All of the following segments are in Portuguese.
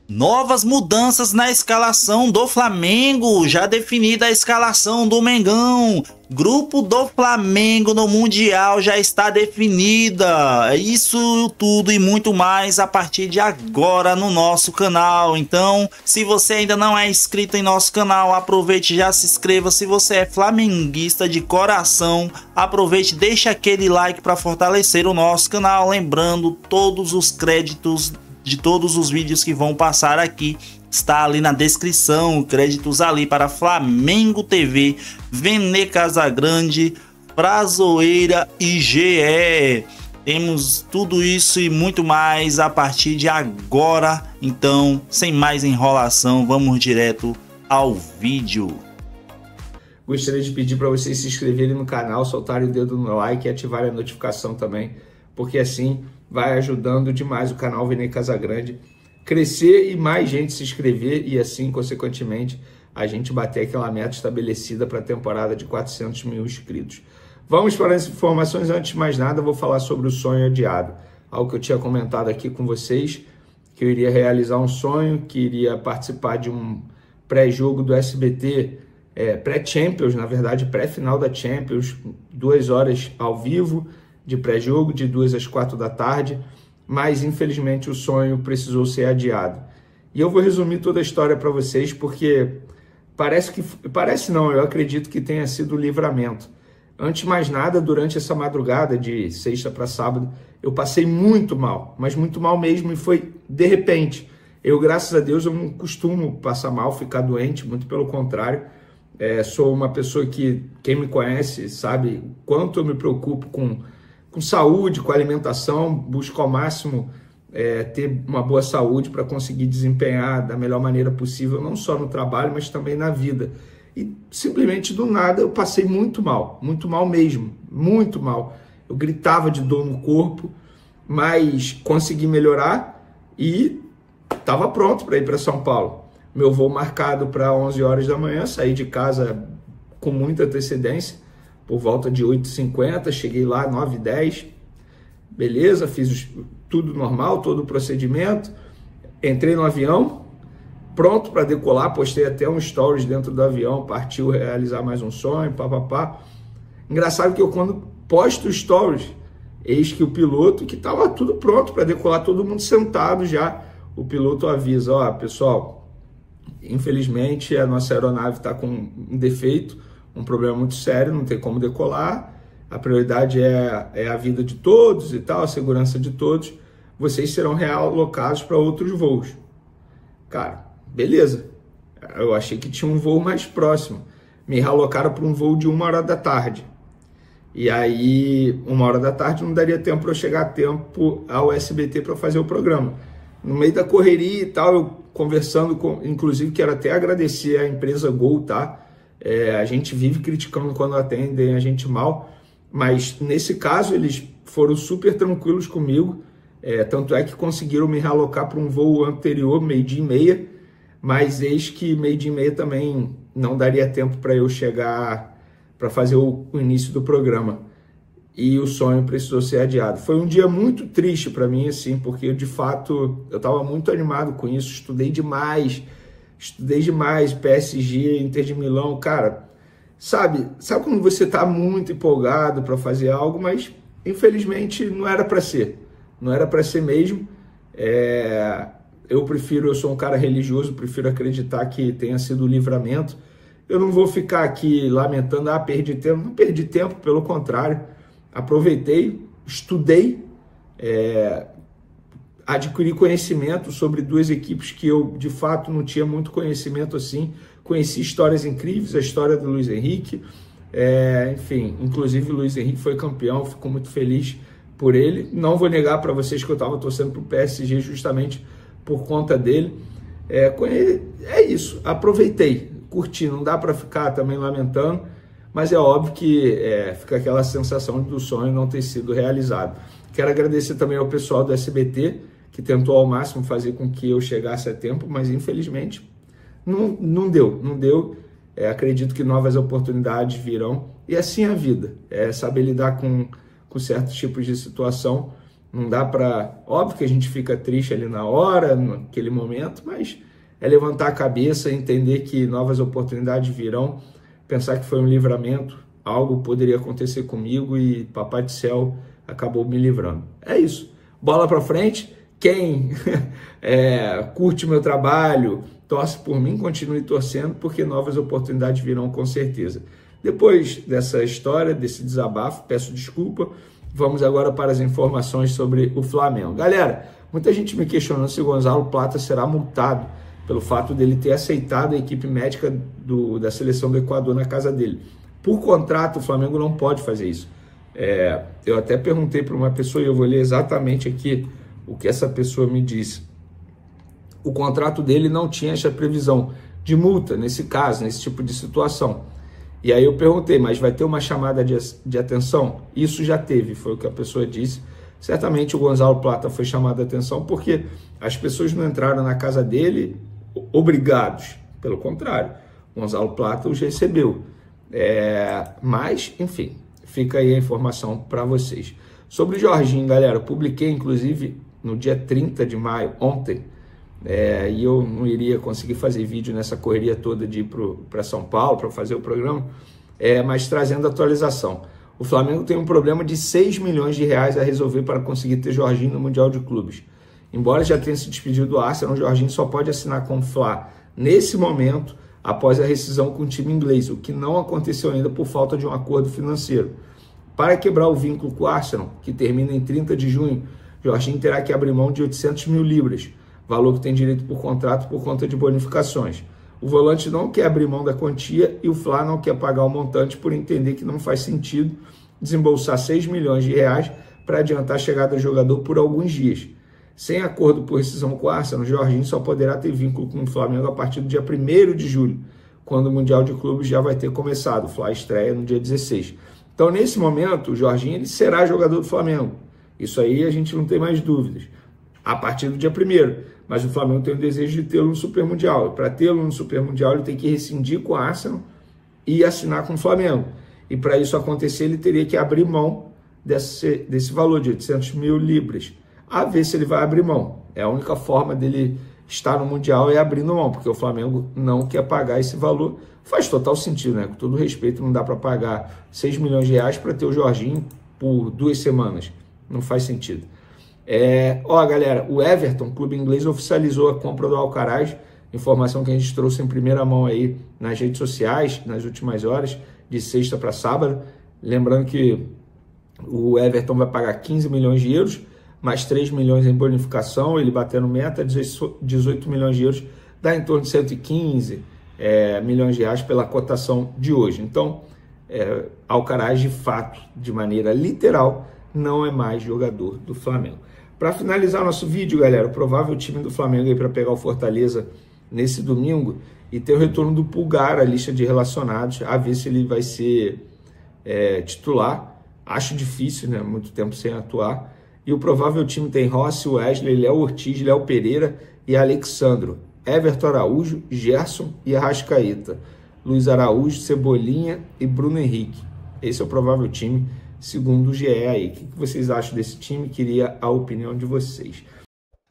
Novas mudanças na escalação do Flamengo, já definida a escalação do Mengão. Grupo do Flamengo no Mundial já está definida. Isso tudo e muito mais a partir de agora no nosso canal. Então, se você ainda não é inscrito em nosso canal, aproveite e já se inscreva. Se você é flamenguista de coração, aproveite e deixa aquele like para fortalecer o nosso canal. Lembrando, todos os créditos de todos os vídeos que vão passar aqui está ali na descrição, créditos ali para Flamengo TV, Vene Casagrande, Frazoeira e GE. Temos tudo isso e muito mais a partir de agora. Então, sem mais enrolação, vamos direto ao vídeo. Gostaria de pedir para vocês se inscreverem no canal, soltarem o dedo no like e ativarem a notificação também, porque assim vai ajudando demais o canal Vene Casagrande crescer e mais gente se inscrever e assim, consequentemente, a gente bater aquela meta estabelecida para a temporada de 400 mil inscritos. Vamos para as informações. Antes de mais nada, vou falar sobre o sonho adiado. Algo que eu tinha comentado aqui com vocês, que eu iria realizar um sonho, que iria participar de um pré-jogo do SBT, pré-Champions, na verdade, pré-final da Champions, 2 horas ao vivo, de pré-jogo, de 2 às 4 da tarde, mas infelizmente o sonho precisou ser adiado. E eu vou resumir toda a história para vocês, porque eu acredito que tenha sido o livramento. Antes de mais nada, durante essa madrugada de sexta para sábado, eu passei muito mal, mas muito mal mesmo, e foi de repente. Eu, graças a Deus, eu não costumo passar mal, ficar doente, muito pelo contrário. Sou uma pessoa que, quem me conhece, sabe quanto eu me preocupo com saúde, com alimentação, busco ao máximo ter uma boa saúde para conseguir desempenhar da melhor maneira possível, não só no trabalho, mas também na vida. E simplesmente do nada eu passei muito mal mesmo, muito mal. Eu gritava de dor no corpo, mas consegui melhorar e estava pronto para ir para São Paulo. Meu voo marcado para 11 horas da manhã, saí de casa com muita antecedência, por volta de 8h50, cheguei lá 9h10, beleza, fiz tudo normal, todo o procedimento, entrei no avião, pronto para decolar, postei até um stories dentro do avião, partiu realizar mais um sonho, papapá. Engraçado que eu, quando posto stories, eis que o piloto, que estava tudo pronto para decolar, todo mundo sentado já, o piloto avisa, ó, pessoal, infelizmente a nossa aeronave está com um defeito, um problema muito sério, não tem como decolar, a prioridade é a vida de todos e tal, a segurança de todos, vocês serão realocados para outros voos. Cara, beleza, eu achei que tinha um voo mais próximo, me realocaram para um voo de 1h da tarde, e aí 1h da tarde não daria tempo para eu chegar a tempo ao SBT para fazer o programa. No meio da correria e tal, eu conversando com, inclusive quero até agradecer a empresa Gol, tá? A gente vive criticando quando atendem a gente mal, mas nesse caso eles foram super tranquilos comigo, tanto é que conseguiram me realocar para um voo anterior, 12h30, mas eis que 12h30 também não daria tempo para eu chegar para fazer o início do programa, e o sonho precisou ser adiado. Foi um dia muito triste para mim, assim, porque eu, de fato, eu estava muito animado com isso, estudei demais, PSG, Inter de Milão, cara, sabe quando você tá muito empolgado para fazer algo, mas infelizmente não era para ser mesmo. Eu sou um cara religioso, prefiro acreditar que tenha sido o livramento. Eu não vou ficar aqui lamentando, perdi tempo, não perdi tempo, pelo contrário, aproveitei, estudei, adquiri conhecimento sobre 2 equipes que eu, de fato, não tinha muito conhecimento assim. Conheci histórias incríveis, a história do Luiz Henrique, enfim, inclusive o Luiz Henrique foi campeão, fico muito feliz por ele. Não vou negar para vocês que eu estava torcendo para o PSG justamente por conta dele. É isso, aproveitei, curti, não dá para ficar também lamentando, mas é óbvio que fica aquela sensação do sonho não ter sido realizado. Quero agradecer também ao pessoal do SBT, que tentou ao máximo fazer com que eu chegasse a tempo, mas infelizmente não deu. Acredito que novas oportunidades virão, e assim é a vida, saber lidar com certos tipos de situação, Não dá para... Óbvio que a gente fica triste ali na hora, naquele momento, mas é levantar a cabeça, entender que novas oportunidades virão, pensar que foi um livramento, algo poderia acontecer comigo e Papai do Céu acabou me livrando. É isso. Bola para frente. Quem curte meu trabalho, torce por mim, continue torcendo, porque novas oportunidades virão com certeza. Depois dessa história, desse desabafo, peço desculpa. Vamos agora para as informações sobre o Flamengo. Galera, muita gente me questionando se o Gonzalo Plata será multado pelo fato dele ter aceitado a equipe médica da seleção do Equador na casa dele. Por contrato, o Flamengo não pode fazer isso. Eu até perguntei para uma pessoa, e eu vou ler exatamente aqui o que essa pessoa me disse. O contrato dele não tinha essa previsão de multa, nesse caso, nesse tipo de situação. E aí eu perguntei, mas vai ter uma chamada de atenção? Isso já teve, foi o que a pessoa disse. Certamente o Gonzalo Plata foi chamado de atenção porque as pessoas não entraram na casa dele obrigados. Pelo contrário, o Gonzalo Plata os recebeu. Mas, enfim, fica aí a informação para vocês. Sobre o Jorginho, galera, eu publiquei inclusive no dia 30 de maio, ontem, e eu não iria conseguir fazer vídeo nessa correria toda de ir para São Paulo para fazer o programa, mas trazendo atualização. O Flamengo tem um problema de 6 milhões de reais a resolver para conseguir ter Jorginho no Mundial de Clubes. Embora já tenha se despedido do Arsenal, o Jorginho só pode assinar com o Fla nesse momento, após a rescisão com o time inglês, o que não aconteceu ainda por falta de um acordo financeiro. Para quebrar o vínculo com o Arsenal, que termina em 30 de junho, Jorginho terá que abrir mão de 800 mil libras, valor que tem direito por contrato por conta de bonificações. O volante não quer abrir mão da quantia e o Fla não quer pagar o montante por entender que não faz sentido desembolsar 6 milhões de reais para adiantar a chegada do jogador por alguns dias. Sem acordo por rescisão com o Arsenal, Jorginho só poderá ter vínculo com o Flamengo a partir do dia 1º de julho, quando o Mundial de Clubes já vai ter começado. O Fla estreia no dia 16. Então, nesse momento, o Jorginho ele será jogador do Flamengo. Isso aí a gente não tem mais dúvidas. A partir do dia 1º. Mas o Flamengo tem o desejo de tê-lo no Super Mundial. E para tê-lo no Super Mundial, ele tem que rescindir com o Arsenal e assinar com o Flamengo. E para isso acontecer, ele teria que abrir mão desse valor de 800 mil libras. A ver se ele vai abrir mão. É a única forma dele estar no Mundial é abrindo mão, porque o Flamengo não quer pagar esse valor. Faz total sentido, né? Com todo respeito, não dá para pagar 6 milhões de reais para ter o Jorginho por 2 semanas. Não faz sentido. Galera, o Everton, clube inglês, oficializou a compra do Alcaraz, informação que a gente trouxe em primeira mão aí nas redes sociais, nas últimas horas, de sexta para sábado. Lembrando que o Everton vai pagar 15 milhões de euros, mais 3 milhões em bonificação, ele batendo meta, 18 milhões de euros, dá em torno de 115 milhões de reais pela cotação de hoje. Então, Alcaraz, de fato, de maneira literal, não é mais jogador do Flamengo. Para finalizar nosso vídeo, galera, o provável time do Flamengo aí para pegar o Fortaleza nesse domingo e ter o retorno do Pulgar, a lista de relacionados, a ver se ele vai ser titular. Acho difícil, né? Muito tempo sem atuar. E o provável time tem Rossi, Wesley, Léo Ortiz, Léo Pereira e Alexandro, Everton Araújo, Gerson e Arrascaeta, Luiz Araújo, Cebolinha e Bruno Henrique. Esse é o provável time, segundo o GE aí. O que vocês acham desse time? Queria a opinião de vocês.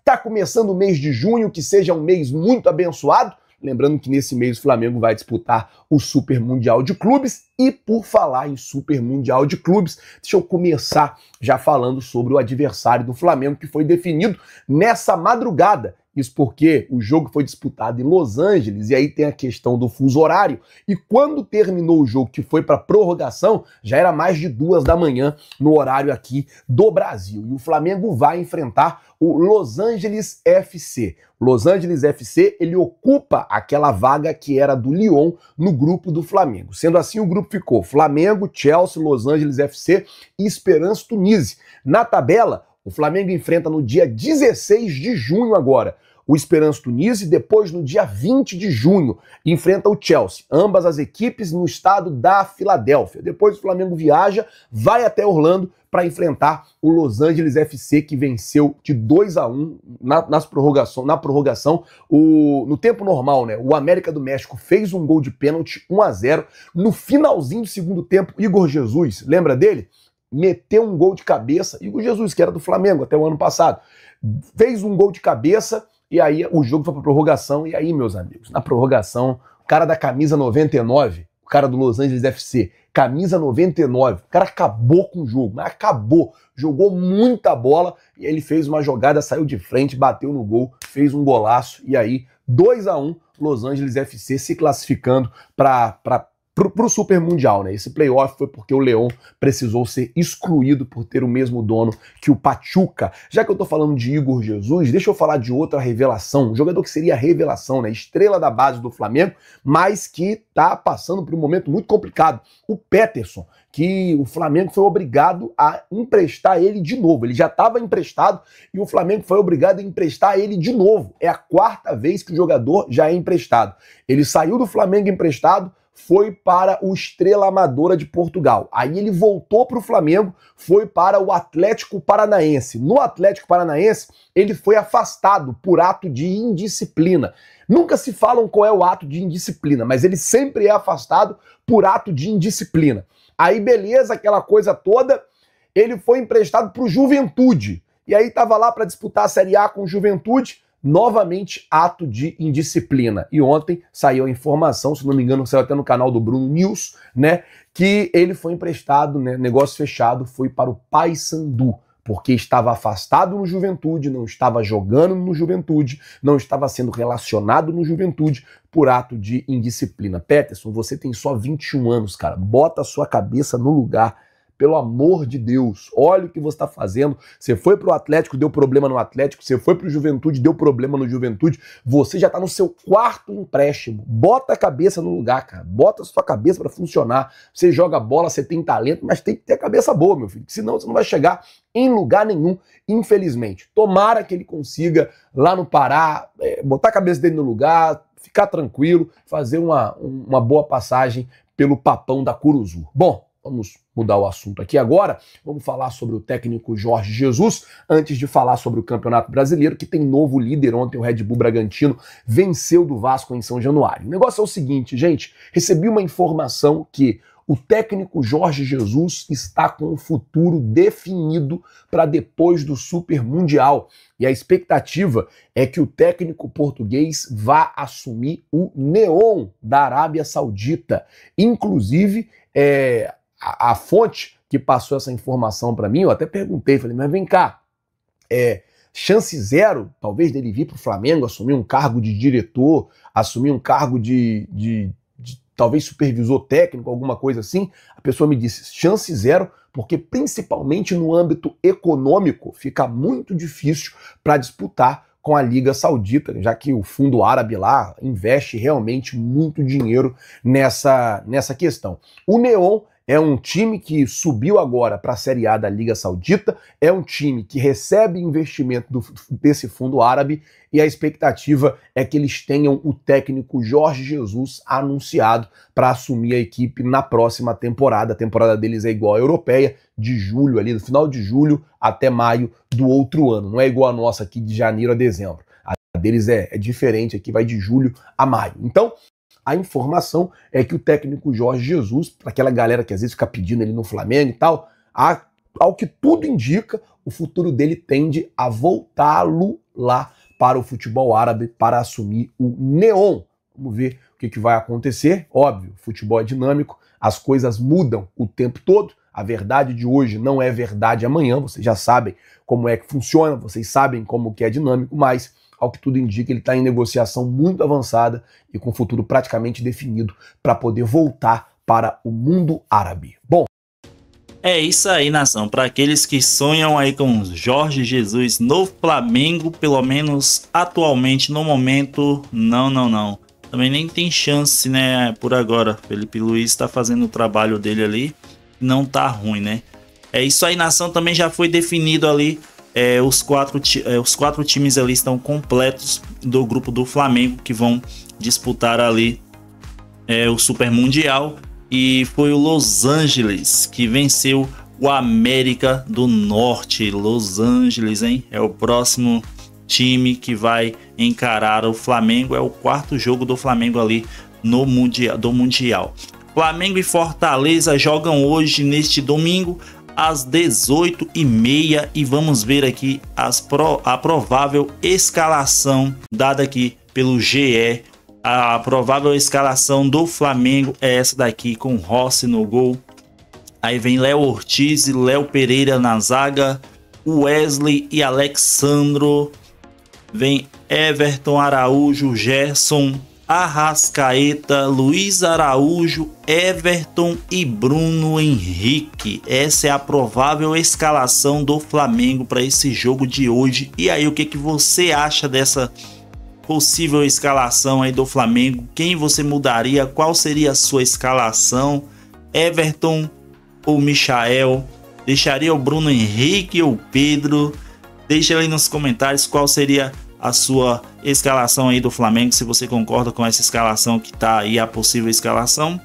Tá começando o mês de junho, que seja um mês muito abençoado. Lembrando que nesse mês o Flamengo vai disputar o Super Mundial de Clubes. E por falar em Super Mundial de Clubes, deixa eu começar já falando sobre o adversário do Flamengo, que foi definido nessa madrugada. Isso porque o jogo foi disputado em Los Angeles e aí tem a questão do fuso horário. E quando terminou o jogo, que foi para prorrogação, já era mais de 2 da manhã no horário aqui do Brasil. E o Flamengo vai enfrentar o Los Angeles FC. O Los Angeles FC, ele ocupa aquela vaga que era do Lyon no grupo do Flamengo. Sendo assim, o grupo ficou Flamengo, Chelsea, Los Angeles FC e Esperance Tunísia. Na tabela, o Flamengo enfrenta no dia 16 de junho agora o Esperance Tunísia e depois no dia 20 de junho enfrenta o Chelsea. Ambas as equipes no estado da Filadélfia. Depois o Flamengo viaja, vai até Orlando para enfrentar o Los Angeles FC, que venceu de 2-1 na prorrogação. No tempo normal, né? O América do México fez um gol de pênalti, 1-0. No finalzinho do segundo tempo, Igor Jesus, lembra dele? meteu um gol de cabeça, Igor Jesus, que era do Flamengo até o ano passado, fez um gol de cabeça e aí o jogo foi para prorrogação. E aí, meus amigos, na prorrogação, o cara da camisa 99, o cara do Los Angeles FC, camisa 99, o cara acabou com o jogo, mas acabou, jogou muita bola e ele fez uma jogada, saiu de frente, bateu no gol, fez um golaço e aí 2-1, Los Angeles FC se classificando pro Super Mundial, né? Esse playoff foi porque o León precisou ser excluído por ter o mesmo dono que o Pachuca. Já que eu tô falando de Igor Jesus, deixa eu falar de outra revelação, um jogador que seria a revelação, né? Estrela da base do Flamengo, mas que tá passando por um momento muito complicado. O Peterson, que o Flamengo foi obrigado a emprestar ele de novo. Ele já estava emprestado e o Flamengo foi obrigado a emprestar ele de novo. É a 4ª vez que o jogador já é emprestado. Ele saiu do Flamengo emprestado, foi para o Estrela Amadora de Portugal. Aí ele voltou para o Flamengo, foi para o Atlético Paranaense. No Atlético Paranaense, ele foi afastado por ato de indisciplina. Nunca se falam qual é o ato de indisciplina, mas ele sempre é afastado por ato de indisciplina. Aí beleza, aquela coisa toda, ele foi emprestado para o Juventude. E aí estava lá para disputar a Série A com o Juventude, novamente ato de indisciplina. E ontem saiu a informação, se não me engano, saiu até no canal do Bruno News, né, que ele foi emprestado, né, negócio fechado, foi para o Paysandu, porque estava afastado no Juventude, não estava jogando no Juventude, não estava sendo relacionado no Juventude por ato de indisciplina. Peterson, você tem só 21 anos, cara, bota a sua cabeça no lugar. Pelo amor de Deus, olha o que você está fazendo. Você foi pro Atlético, deu problema no Atlético. Você foi pro Juventude, deu problema no Juventude. Você já está no seu 4º empréstimo. Bota a cabeça no lugar, cara. Bota a sua cabeça para funcionar. Você joga bola, você tem talento, mas tem que ter a cabeça boa, meu filho. Senão você não vai chegar em lugar nenhum, infelizmente. Tomara que ele consiga, lá no Pará, botar a cabeça dele no lugar, ficar tranquilo, fazer uma boa passagem pelo papão da Curuzu. Bom, vamos mudar o assunto aqui agora. Vamos falar sobre o técnico Jorge Jesus, antes de falar sobre o Campeonato Brasileiro, que tem novo líder. Ontem o Red Bull Bragantino venceu do Vasco em São Januário. O negócio é o seguinte, gente, recebi uma informação que o técnico Jorge Jesus está com o futuro definido para depois do Super Mundial. E a expectativa é que o técnico português vá assumir o Neom da Arábia Saudita. Inclusive, a fonte que passou essa informação para mim, eu até perguntei, falei, mas vem cá, chance zero, talvez, dele vir para o Flamengo, assumir um cargo de diretor, assumir um cargo de talvez supervisor técnico, alguma coisa assim? A pessoa me disse, chance zero, porque principalmente no âmbito econômico fica muito difícil para disputar com a Liga Saudita, já que o fundo árabe lá investe realmente muito dinheiro nessa questão. O Neom é um time que subiu agora para a Série A da Liga Saudita, é um time que recebe investimento desse fundo árabe e a expectativa é que eles tenham o técnico Jorge Jesus anunciado para assumir a equipe na próxima temporada. A temporada deles é igual à europeia, de julho ali, no final de julho até maio do outro ano. Não é igual a nossa aqui de janeiro a dezembro. A deles é diferente, aqui vai de julho a maio. Então, a informação é que o técnico Jorge Jesus, para aquela galera que às vezes fica pedindo ele no Flamengo e tal, ao que tudo indica, o futuro dele tende a voltá-lo lá para o futebol árabe para assumir o Neom. Vamos ver o que vai acontecer. Óbvio, o futebol é dinâmico, as coisas mudam o tempo todo. A verdade de hoje não é verdade amanhã, vocês já sabem como é que funciona, vocês sabem como que é dinâmico, mas ao que tudo indica, ele está em negociação muito avançada e com o futuro praticamente definido para poder voltar para o mundo árabe. Bom, é isso aí, nação. Para aqueles que sonham aí com Jorge Jesus no Flamengo, pelo menos atualmente, no momento, não. Também nem tem chance, né, por agora. Felipe Luiz está fazendo o trabalho dele ali, não tá ruim, né? É isso aí, nação. Também já foi definido ali. Os quatro times ali estão completos do grupo do Flamengo que vão disputar ali o Super Mundial. E foi o Los Angeles que venceu o América do Norte. Los Angeles, hein? É o próximo time que vai encarar o Flamengo. É o 4º jogo do Flamengo ali no Mundial. Flamengo e Fortaleza jogam hoje, neste domingo, às 18h30 e vamos ver aqui a provável escalação dada aqui pelo GE. A provável escalação do Flamengo é essa daqui, com Rossi no gol. Aí vem Léo Ortiz e Léo Pereira na zaga, Wesley e Alexandro. Vem Everton, Araújo, Gerson, Arrascaeta, Luiz Araújo, Everton e Bruno Henrique. Essa é a provável escalação do Flamengo para esse jogo de hoje. E aí, o que você acha dessa possível escalação aí do Flamengo? Quem você mudaria? Qual seria a sua escalação? Everton ou Michael? Deixaria o Bruno Henrique ou Pedro? Deixa aí nos comentários qual seria a sua escalação aí do Flamengo, se você concorda com essa escalação que tá aí, a possível escalação,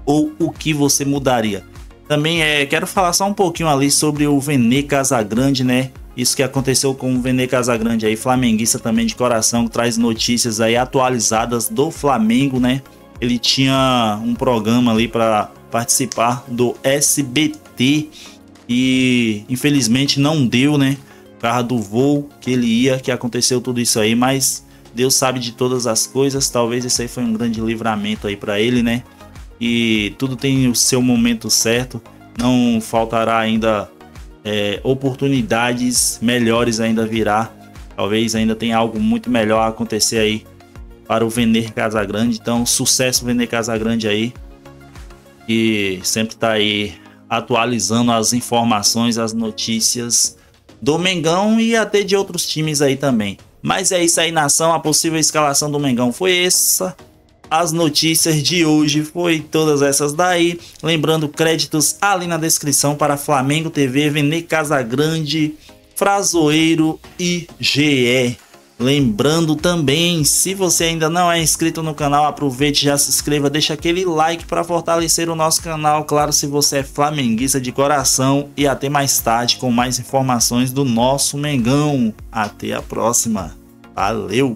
ou o que você mudaria. Também quero falar só um pouquinho ali sobre o Vene Casagrande, né? Isso que aconteceu com o Vene Casagrande aí, flamenguista também de coração, que traz notícias aí atualizadas do Flamengo, né? Ele tinha um programa ali para participar do SBT e infelizmente não deu, né? Por causa do voo que ele ia, que aconteceu tudo isso aí, mas Deus sabe de todas as coisas. Talvez isso aí foi um grande livramento aí para ele, né? E tudo tem o seu momento certo. Não faltará ainda oportunidades melhores ainda virá. Talvez ainda tenha algo muito melhor a acontecer aí para o Vene Casagrande. Então, sucesso Vene Casagrande aí, e sempre tá aí atualizando as informações, as notícias do Mengão e até de outros times aí também. Mas é isso aí, nação. A possível escalação do Mengão foi essa. As notícias de hoje foi todas essas daí. Lembrando, créditos ali na descrição para Flamengo TV, Vene Casagrande, Frazoeiro e GE. Lembrando também, se você ainda não é inscrito no canal, aproveite, já se inscreva, deixa aquele like para fortalecer o nosso canal. Claro, se você é flamenguista de coração. E até mais tarde com mais informações do nosso Mengão. Até a próxima. Valeu!